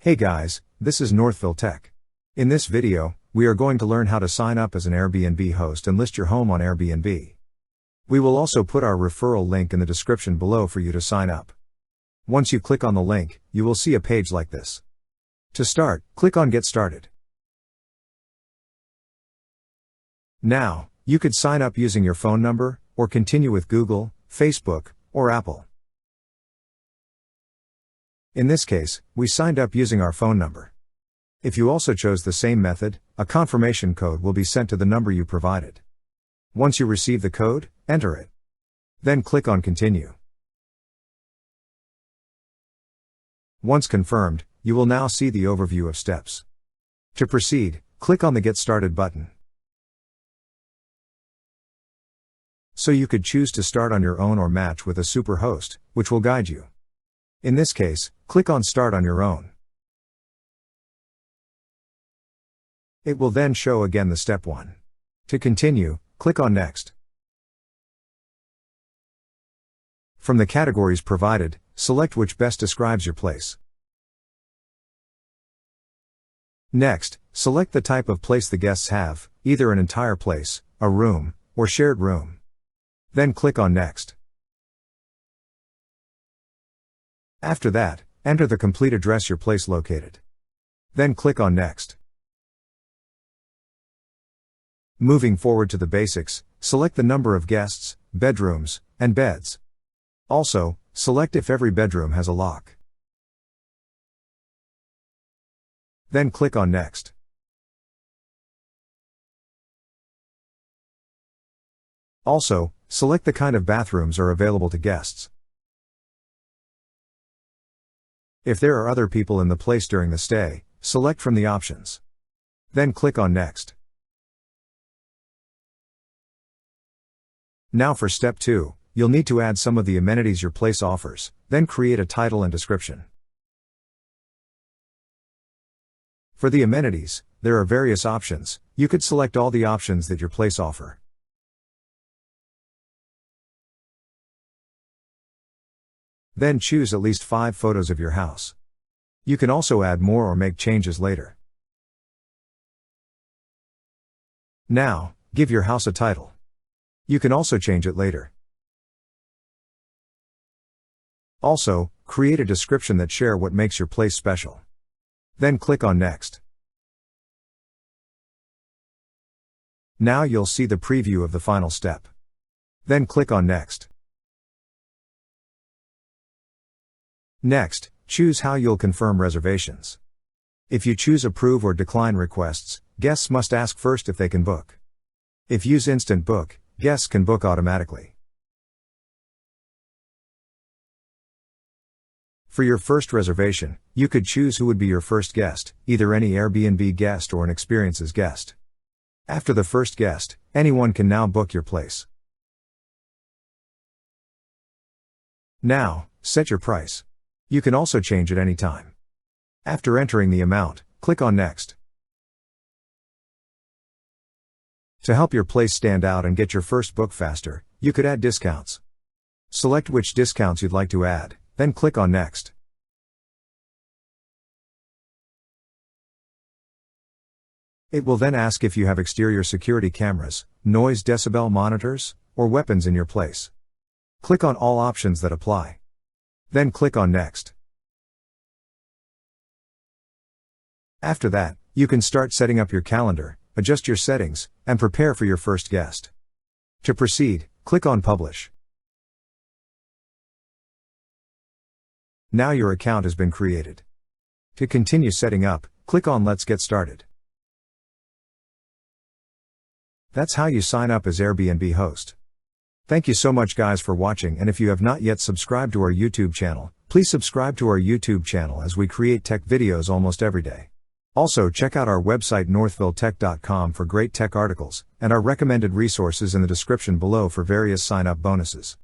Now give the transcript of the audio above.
Hey guys, this is Northville Tech. In this video, we are going to learn how to sign up as an Airbnb host and list your home on Airbnb. We will also put our referral link in the description below for you to sign up. Once you click on the link, you will see a page like this. To start, click on Get Started. Now, you could sign up using your phone number, or continue with Google, Facebook, or Apple. In this case, we signed up using our phone number. If you also chose the same method, a confirmation code will be sent to the number you provided. Once you receive the code, enter it. Then click on Continue. Once confirmed, you will now see the overview of steps. To proceed, click on the Get Started button. So you could choose to start on your own or match with a superhost, which will guide you. In this case, click on Start on your own. It will then show again the step 1. To continue, click on Next. From the categories provided, select which best describes your place. Next, select the type of place the guests have, either an entire place, a room, or shared room. Then click on Next. After that, enter the complete address your place located. Then click on Next. Moving forward to the basics, select the number of guests, bedrooms, and beds. Also, select if every bedroom has a lock. Then click on Next. Also, select the kind of bathrooms are available to guests. If there are other people in the place during the stay, select from the options. Then click on Next. Now for step 2, you'll need to add some of the amenities your place offers, then create a title and description. For the amenities, there are various options. You could select all the options that your place offer. Then choose at least 5 photos of your house. You can also add more or make changes later. Now, give your house a title. You can also change it later. Also, create a description that share what makes your place special. Then click on Next. Now you'll see the preview of the final step. Then click on Next. Next, choose how you'll confirm reservations. If you choose Approve or Decline requests, guests must ask first if they can book. If use Instant Book, guests can book automatically. For your first reservation, you could choose who would be your first guest, either any Airbnb guest or an Experiences guest. After the first guest, anyone can now book your place. Now, set your price. You can also change at any time. After entering the amount, click on Next. To help your place stand out and get your first book faster, you could add discounts. Select which discounts you'd like to add, then click on Next. It will then ask if you have exterior security cameras, noise decibel monitors, or weapons in your place. Click on all options that apply. Then click on Next. After that, you can start setting up your calendar, adjust your settings, and prepare for your first guest. To proceed, click on Publish. Now your account has been created. To continue setting up, click on Let's Get Started. That's how you sign up as Airbnb host. Thank you so much guys for watching, and if you have not yet subscribed to our YouTube channel, please subscribe to our YouTube channel as we create tech videos almost every day. Also check out our website northvilletech.com for great tech articles, and our recommended resources in the description below for various sign-up bonuses.